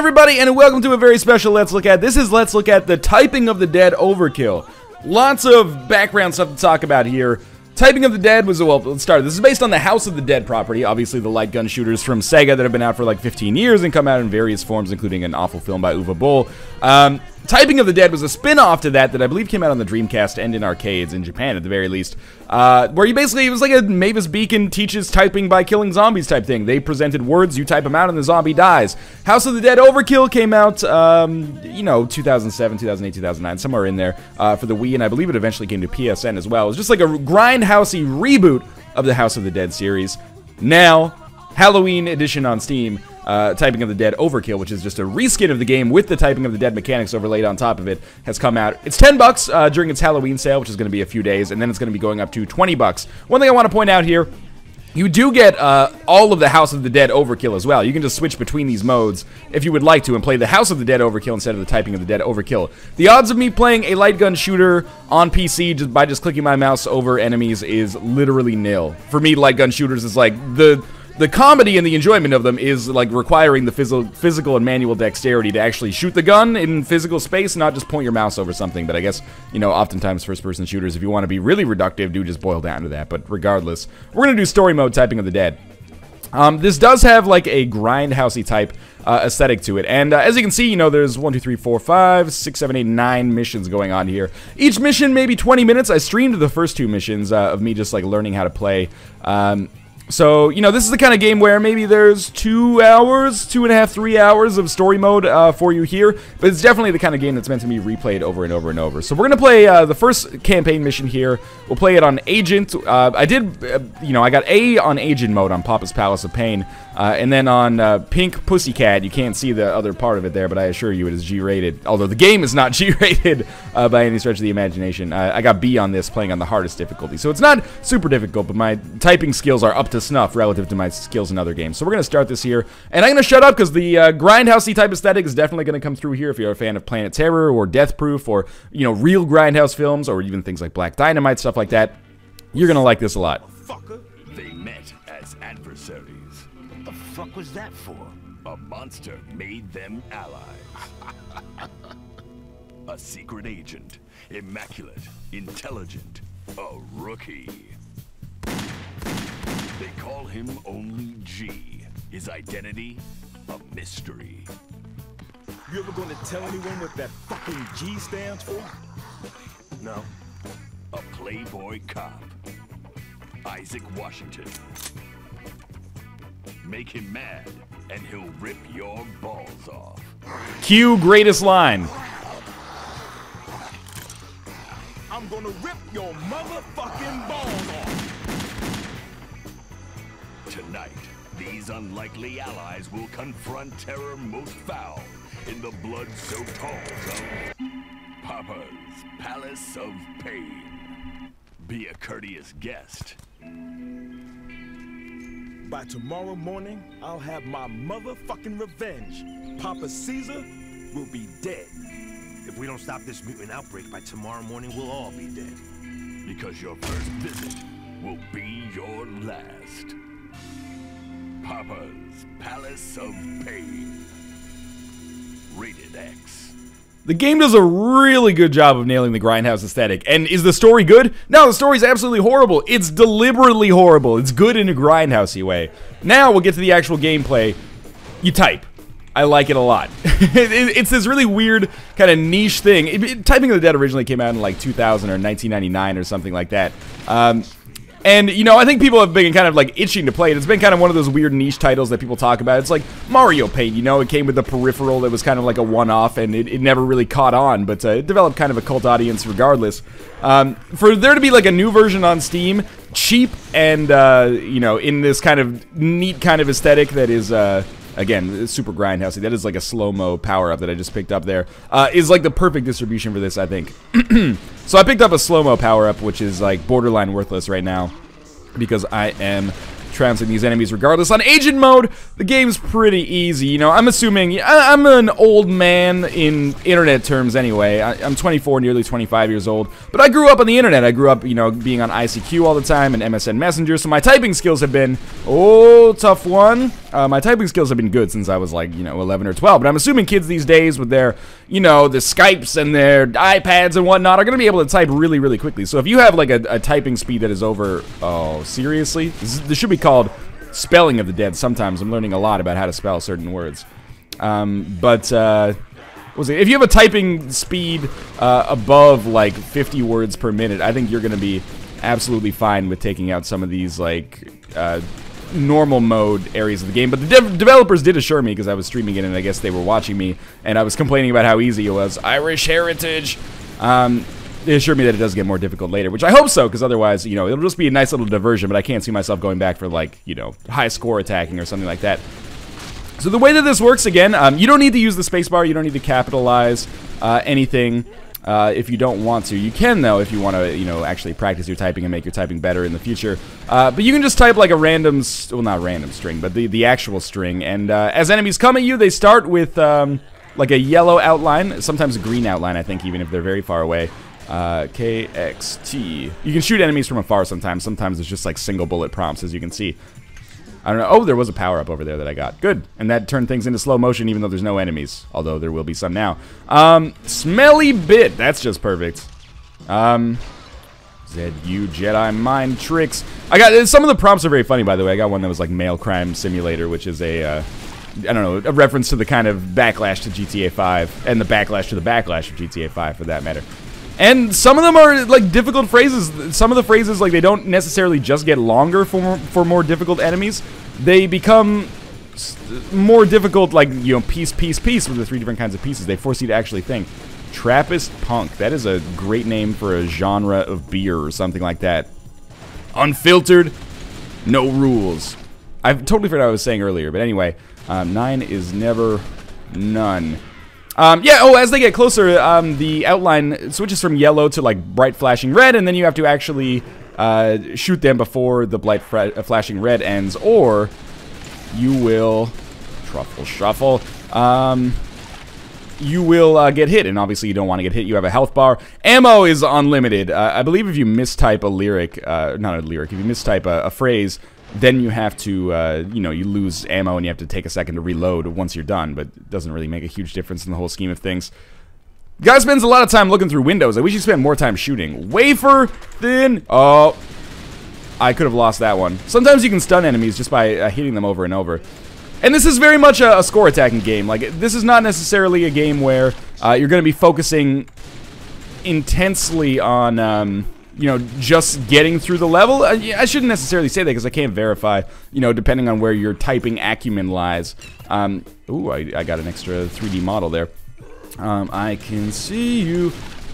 everybody, and welcome to a very special Let's Look At. This is Let's Look At the Typing of the Dead Overkill. Lots of background stuff to talk about here. Typing of the Dead was, well, let's start. This is based on the House of the Dead property, obviously the light gun shooters from Sega that have been out for like 15 years and come out in various forms, including an awful film by Uwe Boll. Typing of the Dead was a spin-off to that I believe came out on the Dreamcast and in arcades in Japan at the very least, where you basically, it was like a Mavis Beacon teaches typing by killing zombies type thing. They presented words, you type them out, and the zombie dies. House of the Dead Overkill came out, you know, 2007, 2008, 2009, somewhere in there, for the Wii, and I believe it eventually came to PSN as well. It was just like a grindhousey reboot of the House of the Dead series. Now, Halloween edition on Steam, Typing of the Dead Overkill, which is just a reskin of the game with the Typing of the Dead mechanics overlaid on top of it, has come out. It's $10 during its Halloween sale, which is going to be a few days, and then it's going to be going up to $20. One thing I want to point out here, you do get all of the House of the Dead Overkill as well. You can just switch between these modes if you would like to and play the House of the Dead Overkill instead of the Typing of the Dead Overkill. The odds of me playing a light gun shooter on PC just by clicking my mouse over enemies is literally nil. For me, light gun shooters is like the comedy and the enjoyment of them is like requiring the physical and manual dexterity to actually shoot the gun in physical space, not just point your mouse over something. But I guess, you know, oftentimes first-person shooters, if you want to be really reductive, do just boil down to that. But regardless, we're going to do story mode Typing of the Dead. This does have like a grindhousey type aesthetic to it, and as you can see, you know, there's 1, 2, 3, 4, 5, 6, 7, 8, 9 missions going on here. Each mission maybe 20 minutes. I streamed the first 2 missions of me just like learning how to play. So, you know, this is the kind of game where maybe there's 2 hours, 2.5, 3 hours of story mode for you here, but it's definitely the kind of game that's meant to be replayed over and over and over. So we're going to play the first campaign mission here. We'll play it on Agent. I did, you know, I got A on Agent mode on Papa's Palace of Pain, and then on Pink Pussycat. You can't see the other part of it there, but I assure you it is G-rated, although the game is not G-rated by any stretch of the imagination. I got B on this, playing on the hardest difficulty, so it's not super difficult, but my typing skills are up to snuff relative to my skills in other games. So we're going to start this here, and I'm going to shut up because the grindhousey type aesthetic is definitely going to come through here if you're a fan of Planet Terror or Death Proof or, you know, real grindhouse films or even things like Black Dynamite, stuff like that. You're going to like this a lot. They met as adversaries. What the fuck was that for? A monster made them allies. A secret agent, immaculate, intelligent, a rookie. They call him only G. His identity, a mystery. You ever gonna tell anyone what that fucking G stands for? No. A playboy cop. Isaac Washington. Make him mad, and he'll rip your balls off. Cue greatest line. I'm gonna rip your motherfucking balls off. Tonight, these unlikely allies will confront terror most foul in the blood-soaked halls of Papa's Palace of Pain. Be a courteous guest. By tomorrow morning, I'll have my motherfucking revenge. Papa Caesar will be dead. If we don't stop this mutant outbreak by tomorrow morning, we'll all be dead. Because your first visit will be your last. Papa's Palace of Pain. Rated X. The game does a really good job of nailing the grindhouse aesthetic. And is the story good? No, the story's absolutely horrible. It's deliberately horrible. It's good in a grindhousey way. Now we'll get to the actual gameplay. You type. I like it a lot. It's this really weird kind of niche thing. Typing of the Dead originally came out in like 2000 or 1999 or something like that. And, you know, I think people have been kind of, like, itching to play it. It's been kind of one of those weird niche titles that people talk about. It's like Mario Paint, you know? It came with the peripheral that was kind of like a one-off, and it never really caught on, but it developed kind of a cult audience regardless. For there to be, like, a new version on Steam, cheap, and, you know, in this kind of neat kind of aesthetic that is, again, super grindhousey. That is like a slow-mo power-up that I just picked up there. Is like the perfect distribution for this, I think. So I picked up a slow-mo power-up, which is like borderline worthless right now, because I am trouncing these enemies regardless. On Agent mode, the game's pretty easy. You know, I'm assuming I'm an old man in internet terms anyway. I'm 24, nearly 25 years old, but I grew up on the internet. I grew up, you know, being on ICQ all the time and MSN Messenger, so my typing skills have been, oh, tough one. My typing skills have been good since I was like, 11 or 12, but I'm assuming kids these days with their, the Skypes and their iPads and whatnot are going to be able to type really, really quickly. So if you have like a typing speed that is over, oh, seriously? This should be called spelling of the dead. Sometimes I'm learning a lot about how to spell certain words. If you have a typing speed above like 50 words per minute, I think you're going to be absolutely fine with taking out some of these like normal mode areas of the game. But the developers did assure me, because I was streaming it and I guess they were watching me, and I was complaining about how easy it was. Irish heritage. They assured me that it does get more difficult later, which I hope so, because otherwise, it'll just be a nice little diversion, but I can't see myself going back for like, high score attacking or something like that. So the way that this works, again, you don't need to use the spacebar, you don't need to capitalize anything if you don't want to. You can, though, if you want to, actually practice your typing and make your typing better in the future. But you can just type like a random, well, not random string, but the actual string. And as enemies come at you, they start with like a yellow outline, sometimes a green outline, I think, even if they're very far away. KXT. You can shoot enemies from afar sometimes. Sometimes it's just like single bullet prompts, as you can see. I don't know. Oh, there was a power-up over there that I got. Good. And that turned things into slow motion even though there's no enemies. Although there will be some now. Smelly bit. That's just perfect. ZU Jedi Mind Tricks. I got... Some of the prompts are very funny, by the way. I got one that was like Male Crime Simulator, which is a... I don't know, a reference to the kind of backlash to GTA 5. And the backlash to the backlash of GTA 5, for that matter. And some of them are, like, difficult phrases. Some of the phrases, like, they don't necessarily just get longer for more difficult enemies. They become more difficult, like, piece, piece, piece with the 3 different kinds of pieces. They force you to actually think. Trappist Punk. That is a great name for a genre of beer or something like that. Unfiltered, no rules. I totally forgot what I was saying earlier, but anyway. 9 is never none. As they get closer, the outline switches from yellow to, like, bright flashing red, and then you have to actually shoot them before the bright flashing red ends, or you will... Truffle shuffle. You will get hit, and obviously you don't want to get hit. You have a health bar. Ammo is unlimited. I believe if you mistype a lyric... not a lyric. If you mistype a phrase... Then you have to, you lose ammo and you have to take a second to reload once you're done, but it doesn't really make a huge difference in the whole scheme of things. Guy spends a lot of time looking through windows. I wish he spent more time shooting. Wafer thin. Oh, I could have lost that one. Sometimes you can stun enemies just by hitting them over and over. And this is very much a score attacking game. Like, this is not necessarily a game where you're going to be focusing intensely on... just getting through the level. I shouldn't necessarily say that because I can't verify, depending on where your typing acumen lies. Ooh, I got an extra 3D model there. I can see you.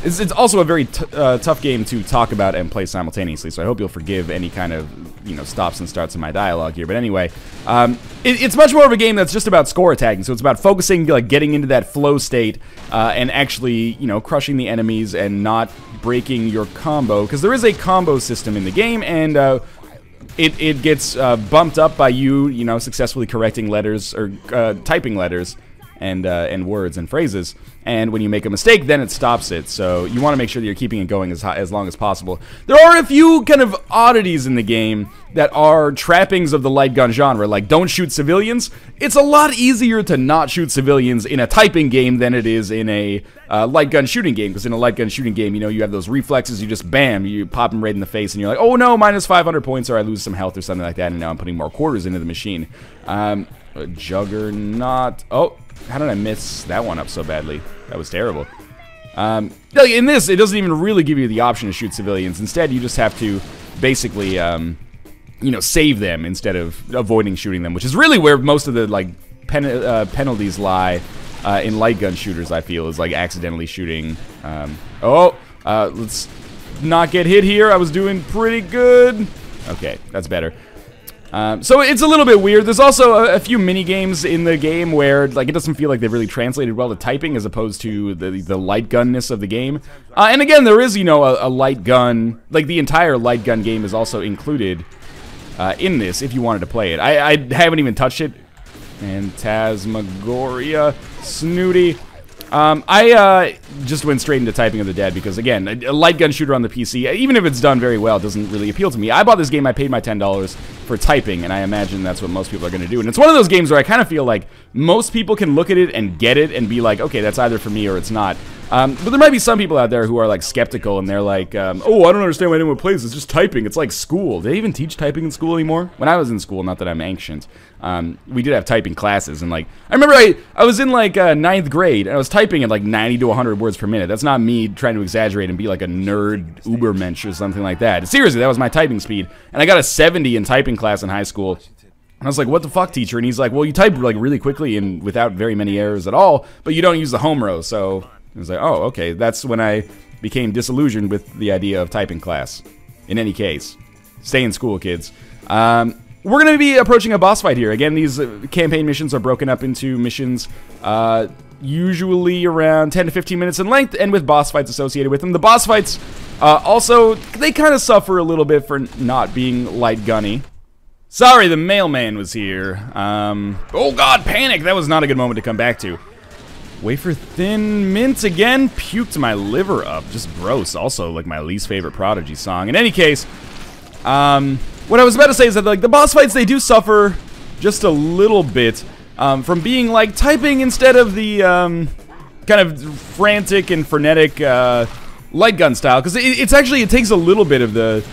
It's also a very tough game to talk about and play simultaneously, so I hope you'll forgive any kind of, stops and starts in my dialogue here. But anyway, it's much more of a game that's just about score attacking, so it's about focusing, like, getting into that flow state and actually, crushing the enemies and not breaking your combo, because there is a combo system in the game, and it gets bumped up by you, successfully correcting letters, or typing letters, and words and phrases. And when you make a mistake, then it stops it. So you want to make sure that you're keeping it going as long as possible. There are a few kind of oddities in the game that are trappings of the light gun genre, like don't shoot civilians. It's a lot easier to not shoot civilians in a typing game than it is in a light gun shooting game, because in a light gun shooting game, you have those reflexes, you just bam, you pop them right in the face, and you're like, oh no, minus 500 points, or I lose some health or something like that, and now I'm putting more quarters into the machine. Juggernaut. Oh, how did I miss that one up so badly? That was terrible. In this, it doesn't even really give you the option to shoot civilians. Instead, you just have to basically, save them instead of avoiding shooting them, which is really where most of the, like, penalties lie in light gun shooters, I feel, is, like, accidentally shooting. Let's not get hit here. I was doing pretty good. Okay, that's better. So it's a little bit weird. There's also a few mini games in the game where, like, it doesn't feel like they've really translated well to typing as opposed to the light gunness of the game. And again, there is, a light gun, like the entire light gun game is also included in this if you wanted to play it. I haven't even touched it. Phantasmagoria, Snooty. just went straight into Typing of the Dead because, again, a light gun shooter on the PC, even if it's done very well, doesn't really appeal to me. I bought this game, I paid my $10 for typing, and I imagine that's what most people are going to do. And it's one of those games where I kind of feel like most people can look at it and get it and be like, okay, that's either for me or it's not. But there might be some people out there who are, like, skeptical, and they're like, oh, I don't understand why anyone plays. It's just typing. It's like school. Do they even teach typing in school anymore? When I was in school, not that I'm ancient, we did have typing classes, and, like, I remember I was in, like, 9th grade, and I was typing at, like, 90 to 100 words per minute. That's not me trying to exaggerate and be, like, a nerd ubermensch or something like that. Seriously, that was my typing speed, and I got a 70 in typing class in high school. And I was like, what the fuck, teacher? And he's like, well, you type, like, really quickly and without very many errors at all, but you don't use the home row, so I was like, oh, okay. That's when I became disillusioned with the idea of typing class. In any case, stay in school, kids. We're going to be approaching a boss fight here. Again, these campaign missions are broken up into missions usually around 10 to 15 minutes in length, and with boss fights associated with them. The boss fights also, they kind of suffer a little bit for not being light gunny. Sorry, the mailman was here. Oh god, panic! That was not a good moment to come back to. Wafer Thin Mint again? Puked my liver up. Just gross. Also, like, my least favorite Prodigy song. In any case, what I was about to say is that, like, the boss fights, they do suffer just a little bit from being, like, typing instead of the kind of frantic and frenetic light gun style. Because it's actually, it takes a little bit of the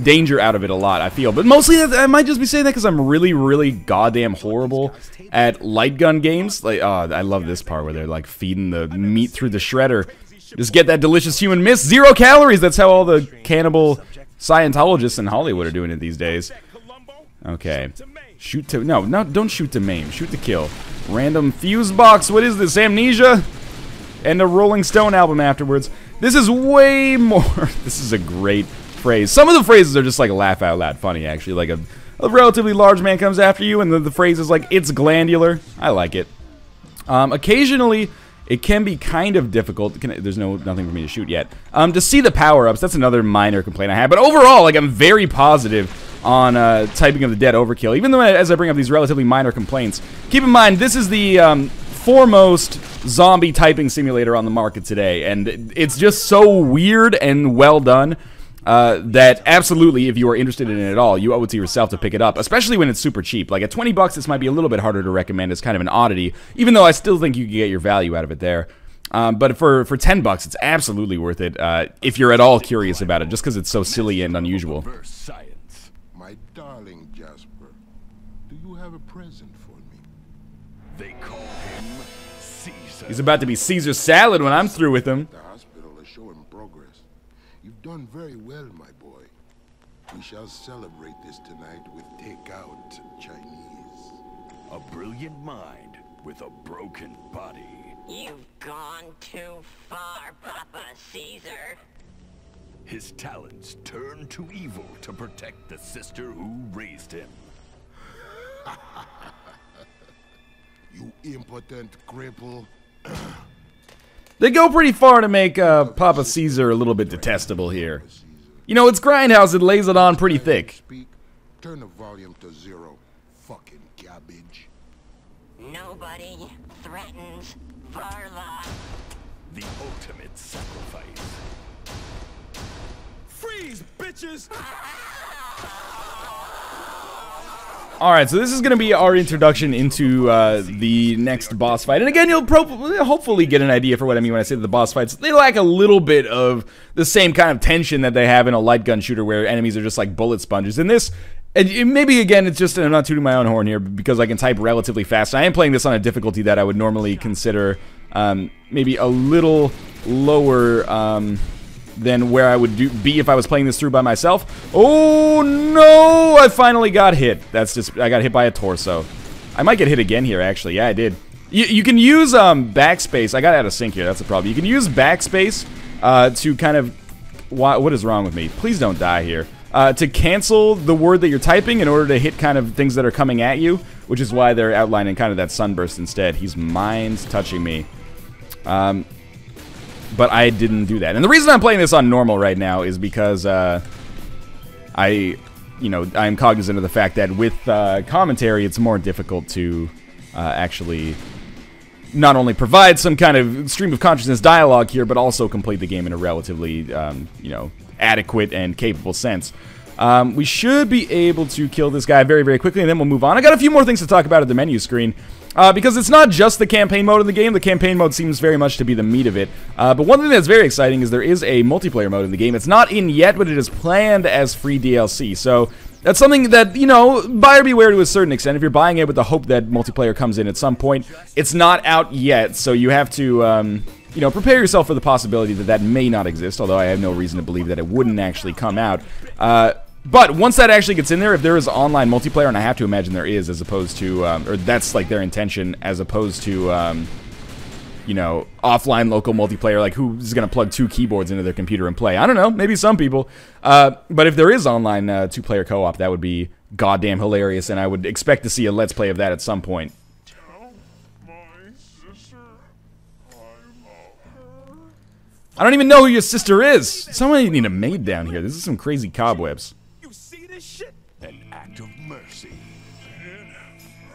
danger out of it a lot, I feel. But mostly, I might just be saying that because I'm really, really goddamn horrible at light gun games. Like, oh, I love this part where they're, like, feeding the meat through the shredder. Just get that delicious human mist. 0 calories! That's how all the cannibal Scientologists in Hollywood are doing it these days. Okay. Shoot to... No, don't shoot to maim. Shoot to kill. Random fuse box. What is this? Amnesia? And a Rolling Stone album afterwards. This is way more... This is a great phrase. Some of the phrases are just, like, laugh out loud funny, actually. Like, a relatively large man comes after you, and the phrase is, like, it's glandular. I like it. Occasionally, it can be kind of difficult. There's nothing for me to shoot yet. To see the power-ups, that's another minor complaint I have. But overall, like, I'm very positive on Typing of the Dead Overkill. Even though, as I bring up these relatively minor complaints, keep in mind, this is the foremost zombie typing simulator on the market today. And it's just so weird and well done. That absolutely, if you are interested in it at all, you owe it to yourself to pick it up, especially when it's super cheap. Like, at 20 bucks, this might be a little bit harder to recommend as kind of an oddity, even though I still think you can get your value out of it there. But for 10 bucks, it's absolutely worth it, if you're at all curious about it, just because it's so silly and unusual. Science. My darling Jasper, do you have a present for me? They call him Caesar. He's about to be Caesar salad when I'm through with him. The hospital is showing progress. You've done very well, my boy. We shall celebrate this tonight with takeout Chinese. A brilliant mind with a broken body. You've gone too far, Papa Caesar. His talents turn to evil to protect the sister who raised him. You impotent cripple. They go pretty far to make Papa Caesar a little bit detestable here. You know, it's Grindhouse, it lays it on pretty thick. Speak. Turn the volume to 0. Fucking cabbage. Nobody threatens Varla. The ultimate sacrifice. Freeze, bitches! Alright, so this is going to be our introduction into the next boss fight. And again, you'll hopefully get an idea for what I mean when I say that the boss fights, they lack a little bit of the same kind of tension that they have in a light gun shooter where enemies are just like bullet sponges. In this, and maybe again, it's just, I'm not tooting my own horn here because I can type relatively fast. I am playing this on a difficulty that I would normally consider maybe a little lower than where I would be if I was playing this through by myself. Oh no! I finally got hit. That's just, I got hit by a torso. I might get hit again here, actually. Yeah, I did. You can use backspace. I got out of sync here. That's the problem. You can use backspace to kind of... What is wrong with me? Please don't die here. To cancel the word that you're typing in order to hit kind of things that are coming at you, which is why they're outlining kind of that sunburst instead. He's mind touching me. But I didn't do that. And the reason I'm playing this on normal right now is because I'm cognizant of the fact that with commentary, it's more difficult to actually not only provide some kind of stream of consciousness dialogue here, but also complete the game in a relatively, you know, adequate and capable sense. We should be able to kill this guy very, very quickly, and then we'll move on. I got a few more things to talk about at the menu screen, because it's not just the campaign mode in the game. The campaign mode seems very much to be the meat of it. But one thing that's very exciting is there is a multiplayer mode in the game. It's not in yet, but it is planned as free DLC. So that's something that, you know, buyer beware to a certain extent. If you're buying it with the hope that multiplayer comes in at some point, it's not out yet, so you have to, you know, prepare yourself for the possibility that that may not exist, although I have no reason to believe that it wouldn't actually come out. But once that actually gets in there, if there is online multiplayer, and I have to imagine there is, as opposed to, or that's like their intention, as opposed to, you know, offline local multiplayer, like who's going to plug 2 keyboards into their computer and play? I don't know, maybe some people. But if there is online 2-player co-op, that would be goddamn hilarious, and I would expect to see a Let's Play of that at some point. Tell my sister I love her. I don't even know who your sister is. Somebody need a maid down here. This is some crazy cobwebs. You see this shit? An act of mercy. It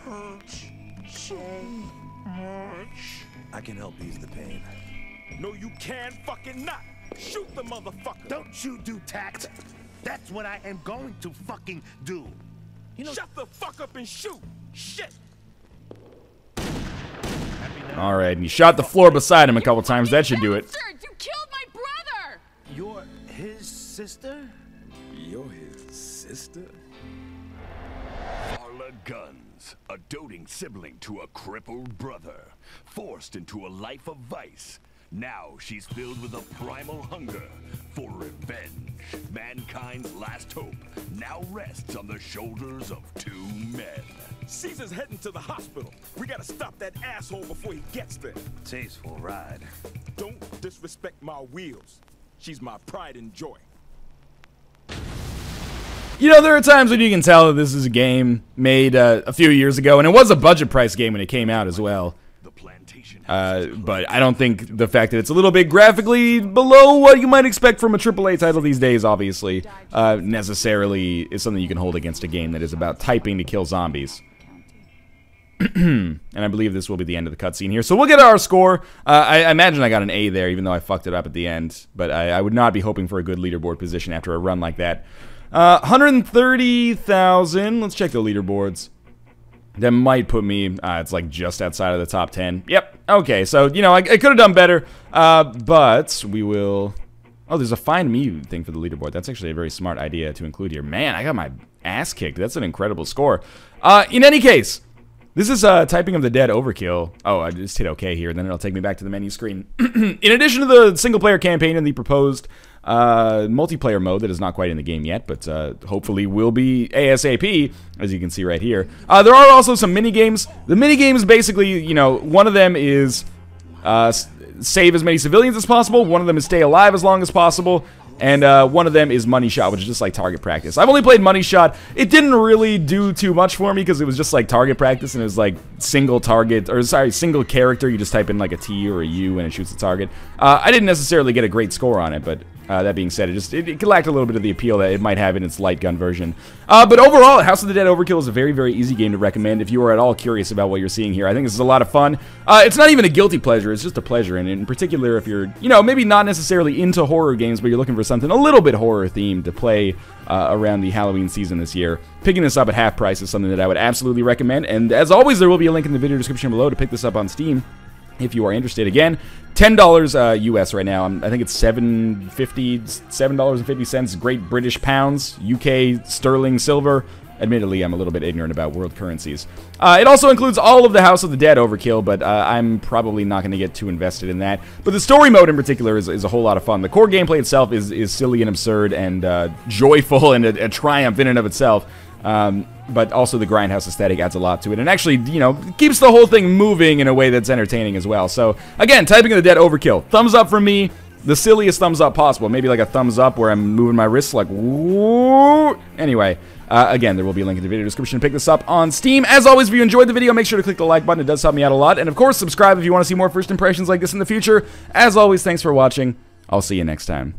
hurts so much. I can help ease the pain. No, you can fucking not. Shoot the motherfucker. Don't you do tact? That's what I am going to fucking do. You know, Shut the fuck up and shoot. Shit. All right, and he shot the floor beside him a couple times. That should do it. You killed my brother! you're his sister? You're his sister? Carla Guns, a doting sibling to a crippled brother, forced into a life of vice. Now she's filled with a primal hunger for revenge. Mankind's last hope now rests on the shoulders of 2 men. Caesar's heading to the hospital. We gotta stop that asshole before he gets there. Tasteful ride. Don't disrespect my wheels. She's my pride and joy. You know, there are times when you can tell that this is a game made a few years ago, and it was a budget price game when it came out as well. The plantation But I don't think the fact that it's a little bit graphically below what you might expect from a AAA title these days, obviously, necessarily is something you can hold against a game that is about typing to kill zombies. And I believe this will be the end of the cutscene here. So we'll get our score. I imagine I got an A there, even though I fucked it up at the end. But I would not be hoping for a good leaderboard position after a run like that. 130,000. Let's check the leaderboards. That might put me, it's like just outside of the top 10. Yep, okay, so, you know, I could have done better, but we will... Oh, there's a find me thing for the leaderboard. That's actually a very smart idea to include here. Man, I got my ass kicked. That's an incredible score. In any case, this is Typing of the Dead Overkill. Oh, I just hit OK here, and then it'll take me back to the menu screen. In addition to the single-player campaign and the proposed multiplayer mode that is not quite in the game yet, but hopefully will be ASAP, as you can see right here. There are also some mini-games. The mini-games basically, you know, one of them is save as many civilians as possible, one of them is stay alive as long as possible, and one of them is Money Shot, which is just like target practice. I've only played Money Shot. It didn't really do too much for me because it was just like target practice, and it was like single target, or sorry, single character. You just type in like a T or a U and it shoots the target. I didn't necessarily get a great score on it, but that being said, it lacked a little bit of the appeal that it might have in its light gun version. But overall, House of the Dead Overkill is a very, very easy game to recommend if you are at all curious about what you're seeing here. I think this is a lot of fun. It's not even a guilty pleasure, it's just a pleasure, and in particular if you're, you know, maybe not necessarily into horror games, but you're looking for something a little bit horror-themed to play around the Halloween season this year. Picking this up at half price is something that I would absolutely recommend, and as always, there will be a link in the video description below to pick this up on Steam if you are interested. Again, $10 US right now. I think it's $7.50, Great British Pounds, UK Sterling Silver. Admittedly, I'm a little bit ignorant about world currencies. It also includes all of the House of the Dead Overkill, but I'm probably not going to get too invested in that. But the story mode in particular is a whole lot of fun. The core gameplay itself is silly and absurd and joyful and a triumph in and of itself. But also the grindhouse aesthetic adds a lot to it, and actually, you know, keeps the whole thing moving in a way that's entertaining as well. So, again, Typing of the Dead Overkill. Thumbs up from me. The silliest thumbs up possible. Maybe like a thumbs up where I'm moving my wrists like, whoa. Anyway, again, there will be a link in the video description to pick this up on Steam. As always, if you enjoyed the video, make sure to click the like button. It does help me out a lot. And, of course, subscribe if you want to see more first impressions like this in the future. As always, thanks for watching. I'll see you next time.